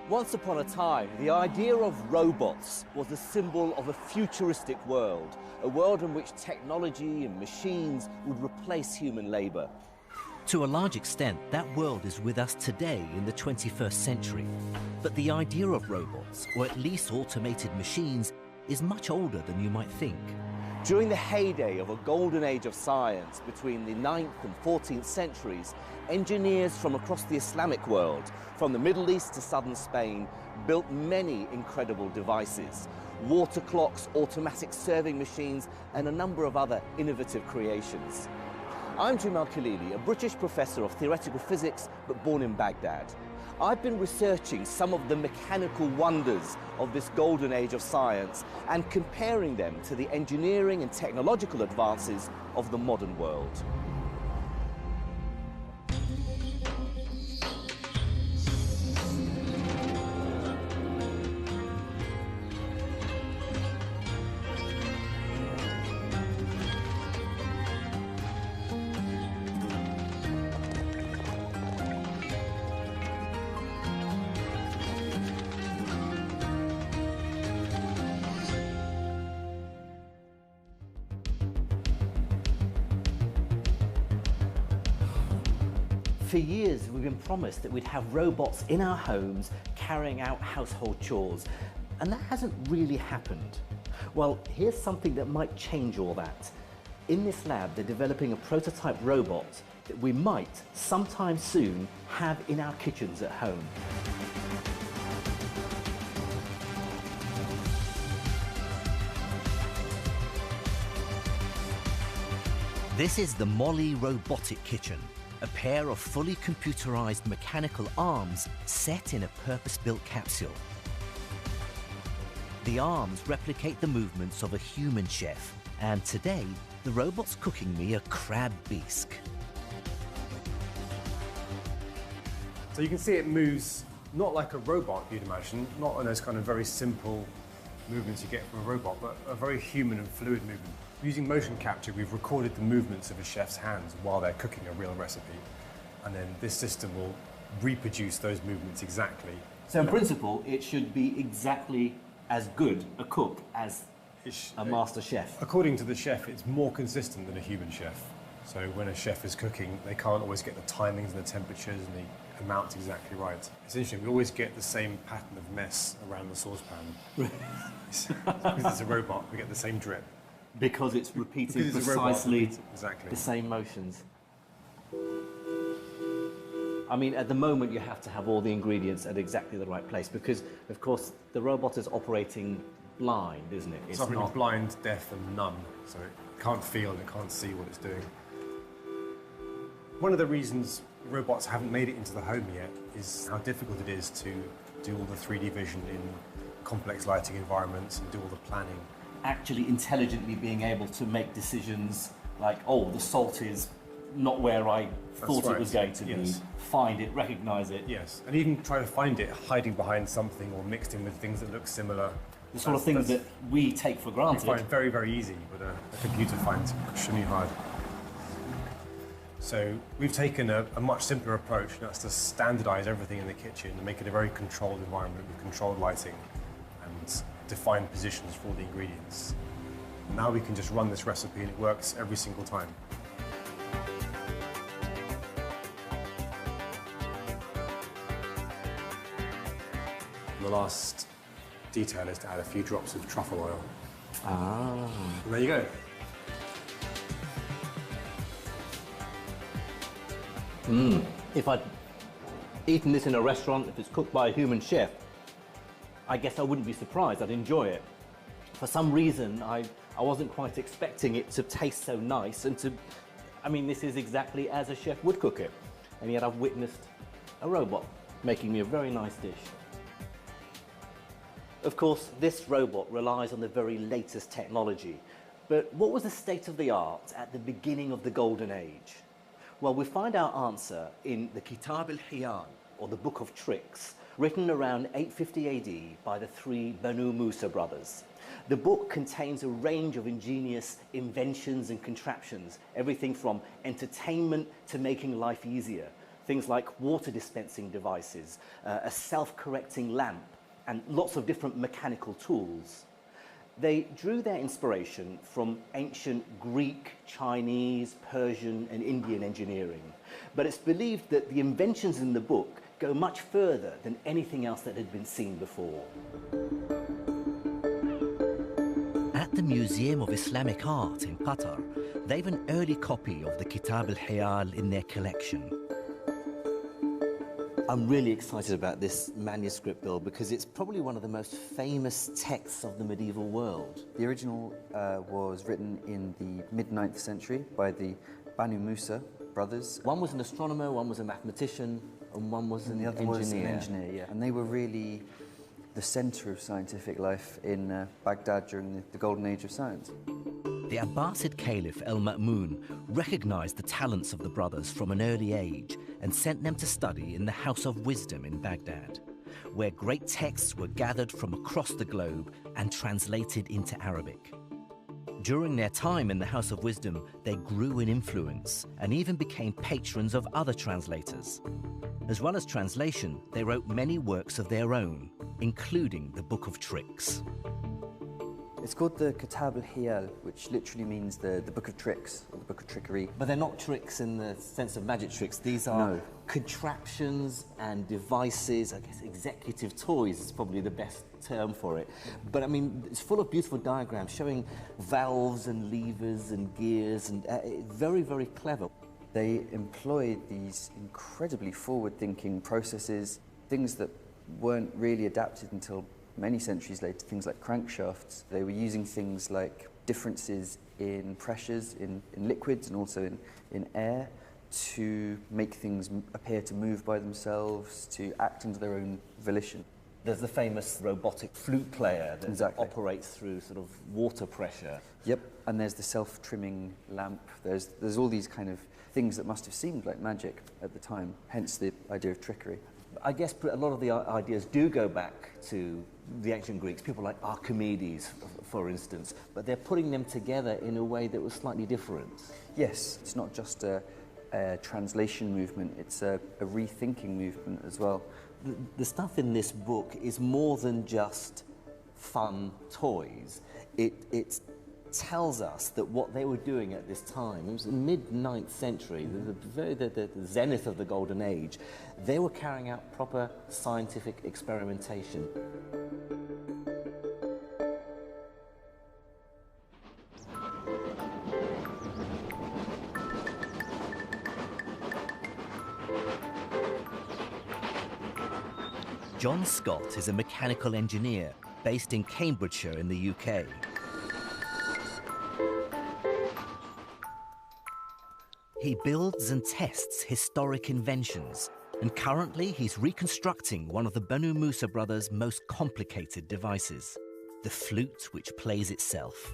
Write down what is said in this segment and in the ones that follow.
Once upon a time, the idea of robots was a symbol of a futuristic world, a world in which technology and machines would replace human labour. To a large extent, that world is with us today in the 21st century. But the idea of robots, or at least automated machines, is much older than you might think. During the heyday of a golden age of science between the 9th and 14th centuries, engineers from across the Islamic world, from the Middle East to southern Spain, built many incredible devices. Water clocks, automatic serving machines, and a number of other innovative creations. I'm Jamal Khalili, a British professor of theoretical physics, but born in Baghdad. I've been researching some of the mechanical wonders of this golden age of science and comparing them to the engineering and technological advances of the modern world. For years, we've been promised that we'd have robots in our homes carrying out household chores, and that hasn't really happened. Well, here's something that might change all that. In this lab, they're developing a prototype robot that we might, sometime soon, have in our kitchens at home. This is the Molly Robotic Kitchen, a pair of fully computerized mechanical arms set in a purpose-built capsule. The arms replicate the movements of a human chef, and today, the robot's cooking me a crab bisque. So you can see it moves not like a robot, you'd imagine, not in those kind of very simple movements you get from a robot, but a very human and fluid movement. Using motion capture, we've recorded the movements of a chef's hands while they're cooking a real recipe. And then this system will reproduce those movements exactly. So in principle, it should be exactly as good a cook as a master chef. According to the chef, it's more consistent than a human chef. So when a chef is cooking, they can't always get the timings and the temperatures and the amounts exactly right. It's interesting, we always get the same pattern of mess around the saucepan. Because it's a robot, we get the same drip. Because it's repeating precisely exactly the same motions. I mean, at the moment, you have to have all the ingredients at exactly the right place because, of course, the robot is operating blind, isn't it? It's operating blind, deaf, and numb, so it can't feel and it can't see what it's doing. One of the reasons robots haven't made it into the home yet is how difficult it is to do all the 3D vision in complex lighting environments and do all the planning. Actually intelligently being able to make decisions like, oh, the salt is not where I thought it was going to be. Find it, recognize it. Yes, and even try to find it hiding behind something or mixed in with things that look similar. The sort of things that we take for granted. You find very, very easy, but a computer finds extremely hard. So we've taken a much simpler approach, and that's to standardize everything in the kitchen and make it a very controlled environment with controlled lighting and defined positions for all the ingredients. Now we can just run this recipe and it works every single time. The last detail is to add a few drops of truffle oil. Ah. And there you go. If I'd eaten this in a restaurant, if it's cooked by a human chef, I guess I wouldn't be surprised, I'd enjoy it. For some reason, I wasn't quite expecting it to taste so nice and to, I mean, this is exactly as a chef would cook it. And yet I've witnessed a robot making me a very nice dish. Of course, this robot relies on the very latest technology. But what was the state of the art at the beginning of the Golden Age? Well, we find our answer in the Kitab al-Hiyal, or the Book of Tricks, written around 850 AD by the three Banu Musa brothers. The book contains a range of ingenious inventions and contraptions, everything from entertainment to making life easier, Things like water dispensing devices, a self-correcting lamp, and lots of different mechanical tools. They drew their inspiration from ancient Greek, Chinese, Persian, and Indian engineering. But it's believed that the inventions in the book go much further than anything else that had been seen before. At the Museum of Islamic Art in Qatar, they've an early copy of the Kitab al-Hiyal in their collection. I'm really excited about this manuscript, Bill, because it's probably one of the most famous texts of the medieval world. The original was written in the mid-9th century by the Banu Musa brothers. One was an astronomer, one was a mathematician, and one was an The other engineer. was an engineer, yeah. And they were really the centre of scientific life in Baghdad during the golden age of science. The Abbasid Caliph al-Ma'mun recognized the talents of the brothers from an early age and sent them to study in the House of Wisdom in Baghdad, where great texts were gathered from across the globe and translated into Arabic. During their time in the House of Wisdom, they grew in influence and even became patrons of other translators. As well as translation, they wrote many works of their own, including the Book of Tricks. It's called the Kitab al-Hiyal, which literally means the Book of Tricks, or the Book of Trickery. But they're not tricks in the sense of magic tricks. These are No. contraptions and devices. I guess executive toys is probably the best term for it. But I mean, it's full of beautiful diagrams showing valves and levers and gears, and very, very clever. They employed these incredibly forward-thinking processes, things that weren't really adapted until many centuries later, things like crankshafts. They were using things like differences in pressures in liquids and also in air to make things appear to move by themselves, to act under their own volition. There's the famous robotic flute player that Exactly. operates through sort of water pressure. Yep, and there's the self-trimming lamp. There's all these kind of things that must have seemed like magic at the time, hence the idea of trickery. I guess a lot of the ideas do go back to the ancient Greeks, people like Archimedes, for instance, but they're putting them together in a way that was slightly different. Yes, it's not just a translation movement, it's a rethinking movement as well. The stuff in this book is more than just fun toys. It tells us that what they were doing at this time, it was the mid-9th century, the zenith of the Golden Age, they were carrying out proper scientific experimentation. John Scott is a mechanical engineer based in Cambridgeshire in the UK. He builds and tests historic inventions, and currently he's reconstructing one of the Banu Musa brothers' most complicated devices, the flute which plays itself.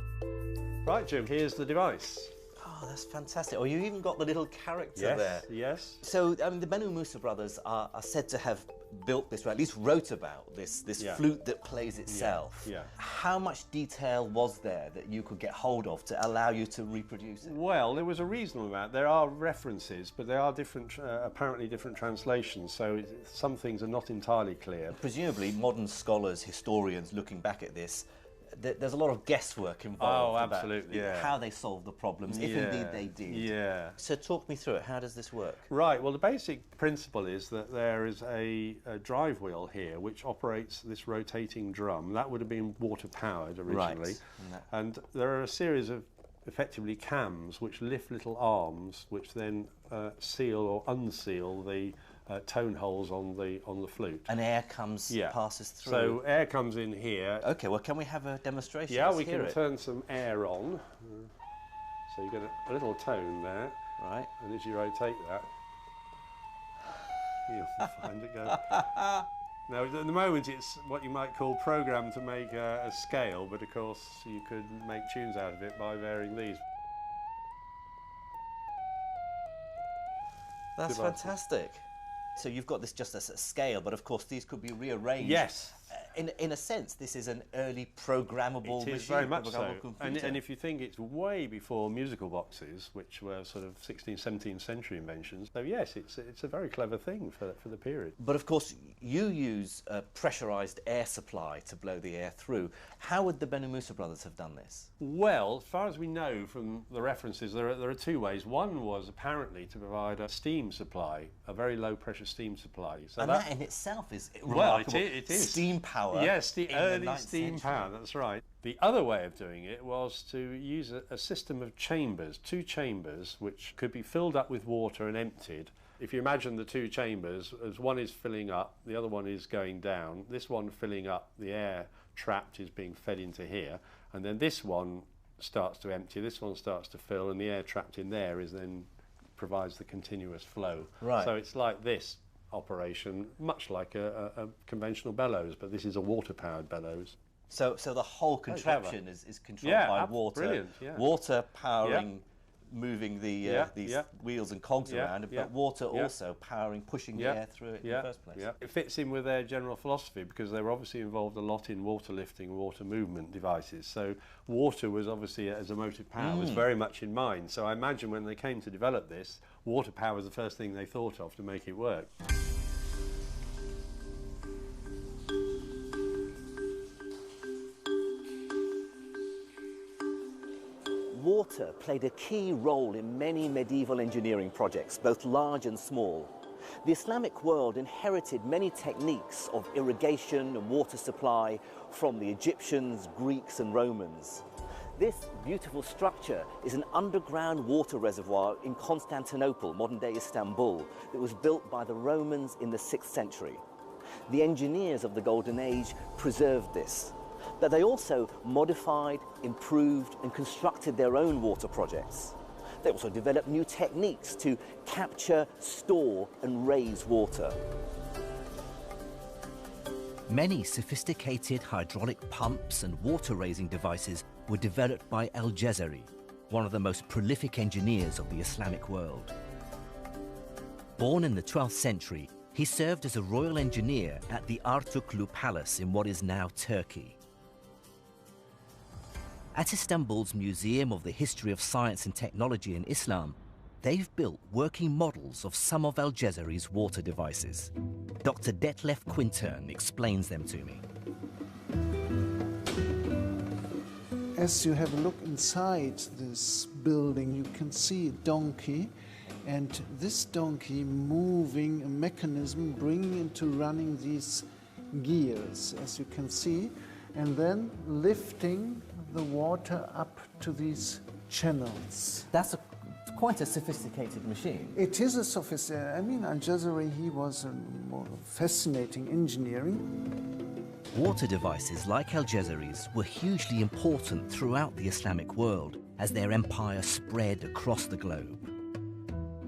Right, Jim, here's the device. Oh, that's fantastic. Oh, you even got the little character Yes, there. yes. So, the Banu Musa brothers are said to have built this, or at least wrote about this Yeah. flute that plays itself. yeah. How much detail was there that you could get hold of to allow you to reproduce it? Well, there was a reasonable amount. There are references, but they are different, apparently different translations, so some things are not entirely clear. Presumably, modern scholars, historians looking back at this, there's a lot of guesswork involved. Oh, about absolutely, yeah. how they solved the problems, if indeed they did. Yeah. So talk me through it. How does this work? Right, well, the basic principle is that there is a drive wheel here which operates this rotating drum. That would have been water-powered originally. Right. And there are a series of effectively cams which lift little arms which then seal or unseal the tone holes on the flute. And air comes, passes through. So air comes in here. Okay, well, can we have a demonstration? Yeah, Let's we hear can it. turn some air on. So you get a little tone there, Right. and as you rotate that, you'll find it go. Now, at the moment, it's what you might call programmed to make a scale, but of course, you could make tunes out of it by varying these. That's devices. fantastic. So you've got this just as a scale, but of course these could be rearranged. Yes. in a sense, this is an early programmable machine. It is very much programmable so. computer. And if you think it's way before musical boxes, which were sort of 16th, 17th century inventions, so yes, it's a very clever thing for the period. But of course, you use a pressurised air supply to blow the air through. How would the Banu Musa brothers have done this? Well, as far as we know from the references, there are two ways. One was apparently to provide a steam supply, a very low pressure steam supply. So and that in itself is well, remarkable. it is. Steam power. Yes, the in early the 9th steam century. power, that's right. The other way of doing it was to use a system of chambers, two chambers, which could be filled up with water and emptied. If you imagine the two chambers, as one is filling up, the other one is going down. This one filling up, the air trapped is being fed into here, and then this one starts to empty, this one starts to fill, and the air trapped in there is then provides the continuous flow. Right. So it's like this operation, much like a conventional bellows, but this is a water-powered bellows. So the whole contraption is controlled Yeah, by water. brilliant, yeah. Water powering, moving the these wheels and cogs Yeah, around, yeah, but water yeah. also powering, pushing the air through it in the first place. Yeah. It fits in with their general philosophy because they were obviously involved a lot in water lifting and water movement devices. So water was obviously, as a motive power, was very much in mind. So I imagine when they came to develop this, water power was the first thing they thought of to make it work. Water played a key role in many medieval engineering projects, both large and small. The Islamic world inherited many techniques of irrigation and water supply from the Egyptians, Greeks and Romans. This beautiful structure is an underground water reservoir in Constantinople, modern-day Istanbul, that was built by the Romans in the 6th century. The engineers of the Golden Age preserved this, but they also modified, improved and constructed their own water projects. They also developed new techniques to capture, store and raise water. Many sophisticated hydraulic pumps and water-raising devices were developed by Al-Jazari, one of the most prolific engineers of the Islamic world. Born in the 12th century, he served as a royal engineer at the Artuklu Palace in what is now Turkey. At Istanbul's Museum of the History of Science and Technology in Islam, they've built working models of some of Al-Jazari's water devices. Dr. Detlef Quintern explains them to me. As you have a look inside this building, you can see a donkey, and this donkey moving a mechanism, bringing into running these gears, as you can see, and then lifting the water up to these channels. That's quite a sophisticated machine. It is a sophisticated, I mean, Al-Jazari, he was a more fascinating engineering. Water devices like Al-Jazari's were hugely important throughout the Islamic world as their empire spread across the globe.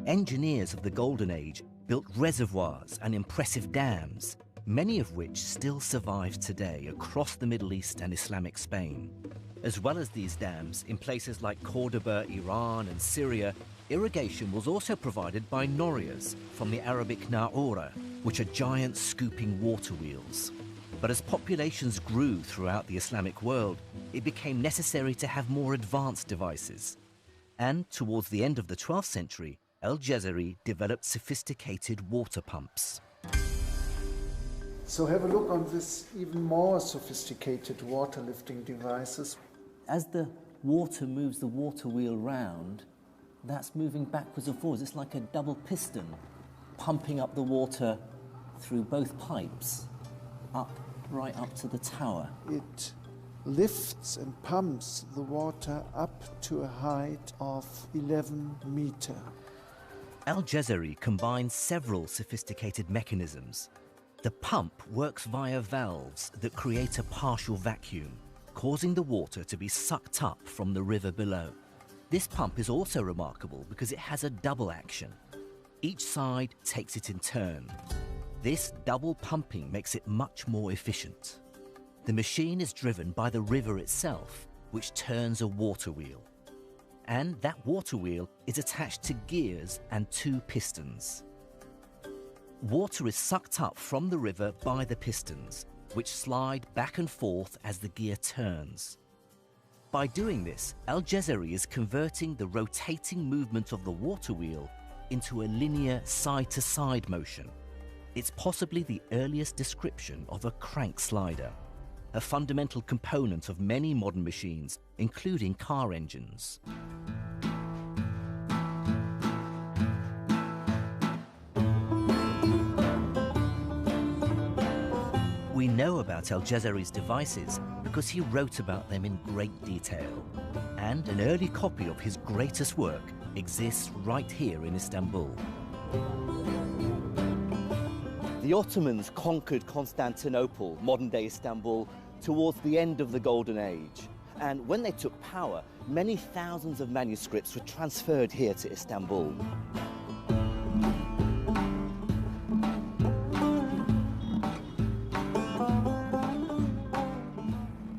Engineers of the Golden Age built reservoirs and impressive dams, many of which still survive today across the Middle East and Islamic Spain. As well as these dams, in places like Cordoba, Iran and Syria, irrigation was also provided by norias from the Arabic na'ura, which are giant scooping water wheels. But as populations grew throughout the Islamic world, it became necessary to have more advanced devices. And towards the end of the 12th century, Al-Jazari developed sophisticated water pumps. So have a look on this even more sophisticated water lifting devices. As the water moves the water wheel round, that's moving backwards and forwards. It's like a double piston, pumping up the water through both pipes, right up to the tower. It lifts and pumps the water up to a height of 11 meters. Al-Jazari combines several sophisticated mechanisms. The pump works via valves that create a partial vacuum, causing the water to be sucked up from the river below. This pump is also remarkable because it has a double action. Each side takes it in turn. This double pumping makes it much more efficient. The machine is driven by the river itself, which turns a water wheel. And that water wheel is attached to gears and 2 pistons. Water is sucked up from the river by the pistons, which slide back and forth as the gear turns. By doing this, Al-Jazari is converting the rotating movement of the water wheel into a linear side-to-side motion. It's possibly the earliest description of a crank slider, a fundamental component of many modern machines, including car engines. We know about Al-Jazari's devices because he wrote about them in great detail, and an early copy of his greatest work exists right here in Istanbul. The Ottomans conquered Constantinople, modern-day Istanbul, towards the end of the Golden Age. And when they took power, many thousands of manuscripts were transferred here to Istanbul.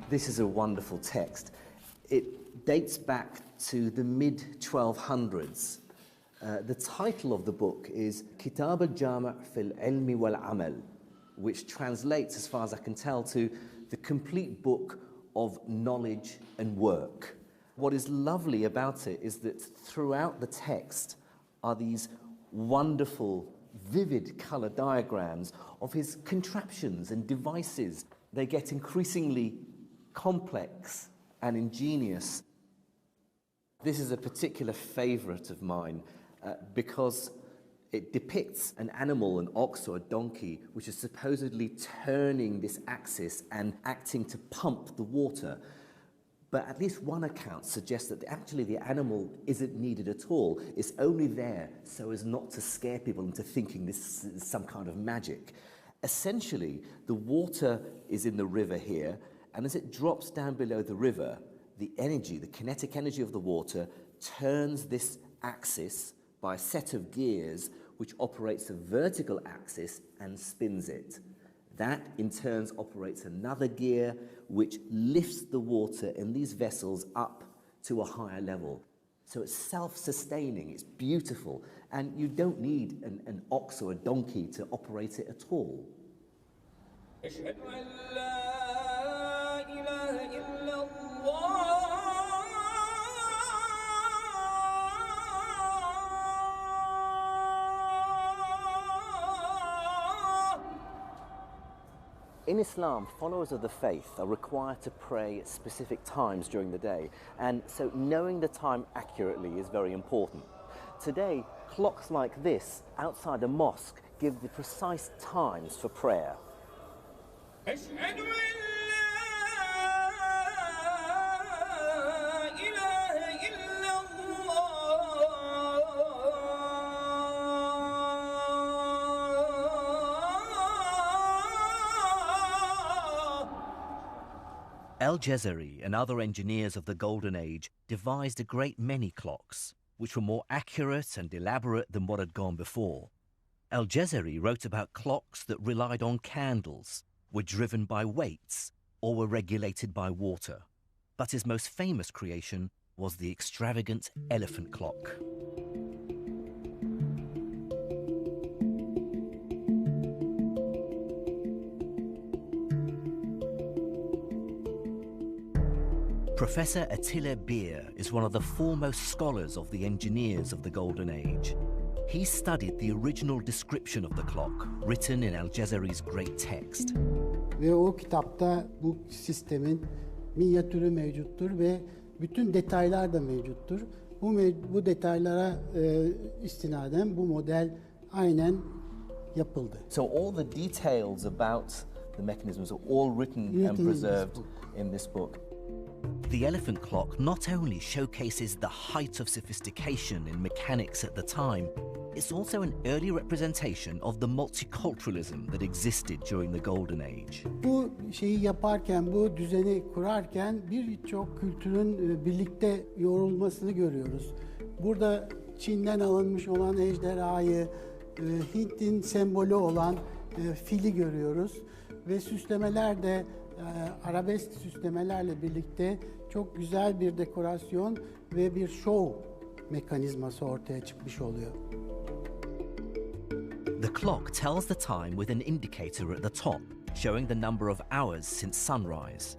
This is a wonderful text. It dates back to the mid-1200s. The title of the book is Kitab al-Jami' fil Ilmi wal Amal, which translates, as far as I can tell, to the complete book of knowledge and work. What is lovely about it is that throughout the text are these wonderful, vivid color diagrams of his contraptions and devices. They get increasingly complex and ingenious. This is a particular favorite of mine because it depicts an animal, an ox or a donkey, which is supposedly turning this axis and acting to pump the water. But at least one account suggests that actually the animal isn't needed at all. It's only there so as not to scare people into thinking this is some kind of magic. Essentially, the water is in the river here, and as it drops down below the river, the energy, the kinetic energy of the water, turns this axis by a set of gears which operates a vertical axis and spins it. That, in turn, operates another gear which lifts the water in these vessels up to a higher level. So it's self-sustaining, it's beautiful, and you don't need an ox or a donkey to operate it at all. In Islam, followers of the faith are required to pray at specific times during the day, and so knowing the time accurately is very important. Today, clocks like this outside a mosque give the precise times for prayer. Al-Jazari and other engineers of the Golden Age devised a great many clocks, which were more accurate and elaborate than what had gone before. Al-Jazari wrote about clocks that relied on candles, were driven by weights, or were regulated by water. But his most famous creation was the extravagant elephant clock. Professor Attila Beer is one of the foremost scholars of the engineers of the Golden Age. He studied the original description of the clock, written in Al-Jazari's great text. Ve o kitapta bu sistemin minyatürü mevcuttur ve bütün detaylar da mevcuttur. Bu detaylara istinaden bu model aynen yapıldı. So all the details about the mechanisms are all written and preserved in this book. The elephant clock not only showcases the height of sophistication in mechanics at the time, it's also an early representation of the multiculturalism that existed during the Golden Age. Bu şeyi yaparken, bu düzeni kurarken birçok kültürün birlikte yoğrulmasını görüyoruz. Burada Çin'den alınmış olan ejderhayı, Hint'in sembolü olan fili görüyoruz ve süslemeler de arabesk süslemelerle birlikte çok güzel bir dekorasyon ve bir şov mekanizması ortaya çıkmış oluyor. The clock tells the time with an indicator at the top, showing the number of hours since sunrise.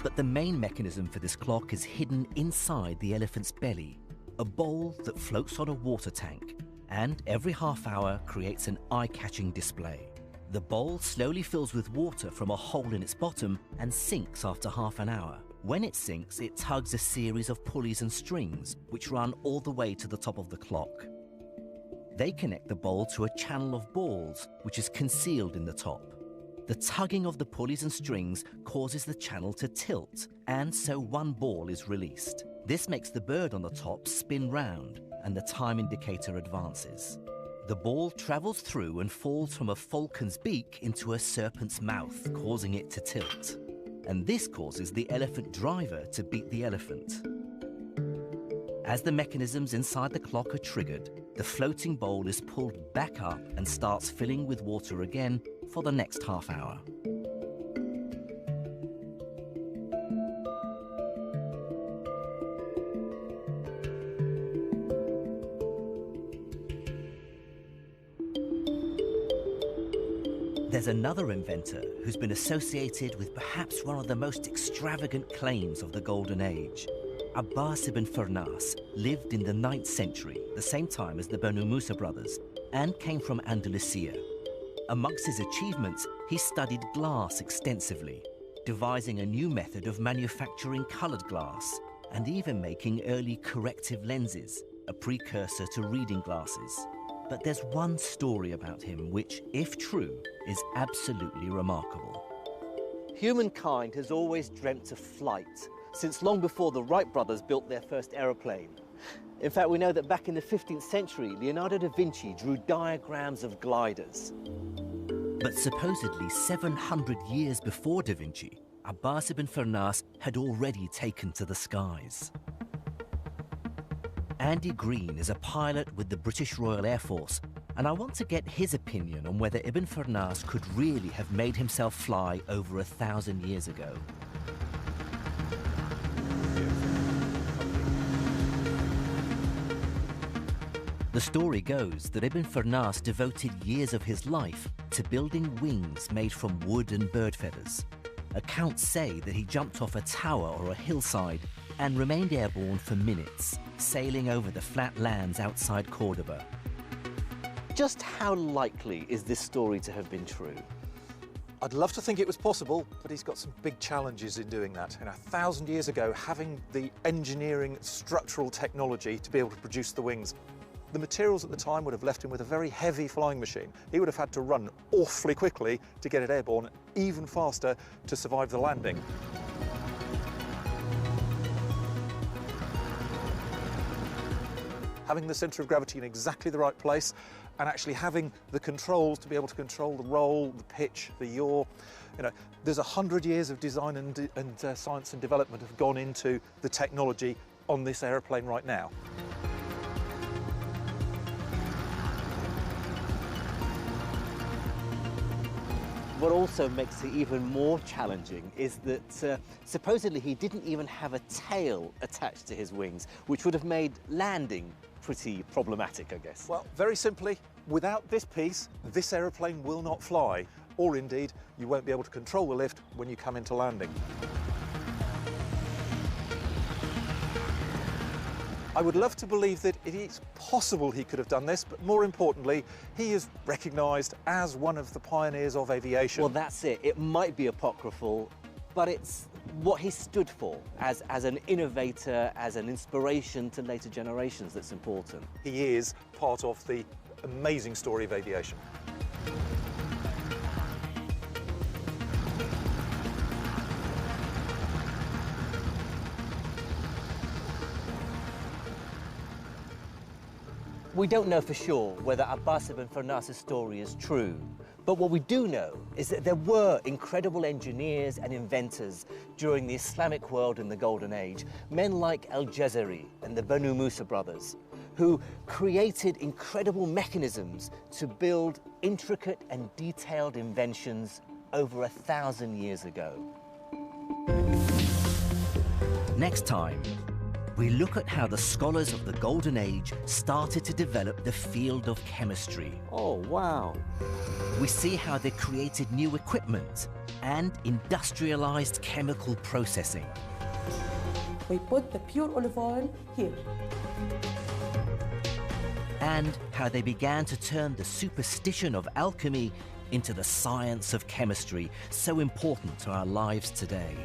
But the main mechanism for this clock is hidden inside the elephant's belly, a bowl that floats on a water tank, and every half hour creates an eye-catching display. The bowl slowly fills with water from a hole in its bottom and sinks after half an hour. When it sinks, it tugs a series of pulleys and strings, which run all the way to the top of the clock. They connect the bowl to a channel of balls, which is concealed in the top. The tugging of the pulleys and strings causes the channel to tilt, and so one ball is released. This makes the bird on the top spin round, and the time indicator advances. The ball travels through and falls from a falcon's beak into a serpent's mouth, causing it to tilt. And this causes the elephant driver to beat the elephant. As the mechanisms inside the clock are triggered, the floating bowl is pulled back up and starts filling with water again for the next half hour. There's another inventor who's been associated with perhaps one of the most extravagant claims of the Golden Age. Abbas ibn Firnas lived in the 9th century, the same time as the Banu Musa brothers, and came from Andalusia. Amongst his achievements, he studied glass extensively, devising a new method of manufacturing colored glass, and even making early corrective lenses, a precursor to reading glasses. But there's one story about him which, if true, is absolutely remarkable. Humankind has always dreamt of flight, since long before the Wright brothers built their first aeroplane. In fact, we know that back in the 15th century, Leonardo da Vinci drew diagrams of gliders. But supposedly 700 years before da Vinci, Abbas ibn Firnas had already taken to the skies. Andy Green is a pilot with the British Royal Air Force, and I want to get his opinion on whether Ibn Firnas could really have made himself fly over 1,000 years ago. The story goes that Ibn Firnas devoted years of his life to building wings made from wood and bird feathers. Accounts say that he jumped off a tower or a hillside and remained airborne for minutes, sailing over the flat lands outside Cordoba. Just how likely is this story to have been true? I'd love to think it was possible, but he's got some big challenges in doing that. 1,000 years ago, having the engineering structural technology to be able to produce the wings, the materials at the time would have left him with a very heavy flying machine. He would have had to run awfully quickly to get it airborne, even faster to survive the landing. Having the centre of gravity in exactly the right place and actually having the controls to be able to control the roll, the pitch, the yaw. There's 100 years of design and science and development have gone into the technology on this aeroplane right now. What also makes it even more challenging is that supposedly he didn't even have a tail attached to his wings, which would have made landing pretty problematic, I guess. Well, very simply, without this piece, this aeroplane will not fly, or indeed, you won't be able to control the lift when you come into landing. I would love to believe that it is possible he could have done this, but more importantly, he is recognised as one of the pioneers of aviation. Well, that's it. It might be apocryphal, but it's what he stood for as an innovator, as an inspiration to later generations that's important. He is part of the amazing story of aviation. We don't know for sure whether Abbas ibn Firnas' story is true, but what we do know is that there were incredible engineers and inventors during the Islamic world in the Golden Age, men like Al-Jazari and the Banu Musa brothers, who created incredible mechanisms to build intricate and detailed inventions over 1,000 years ago. Next time, we look at how the scholars of the Golden Age started to develop the field of chemistry. Oh, wow. We see how they created new equipment and industrialized chemical processing. We put the pure olive oil here. And how they began to turn the superstition of alchemy into the science of chemistry, so important to our lives today.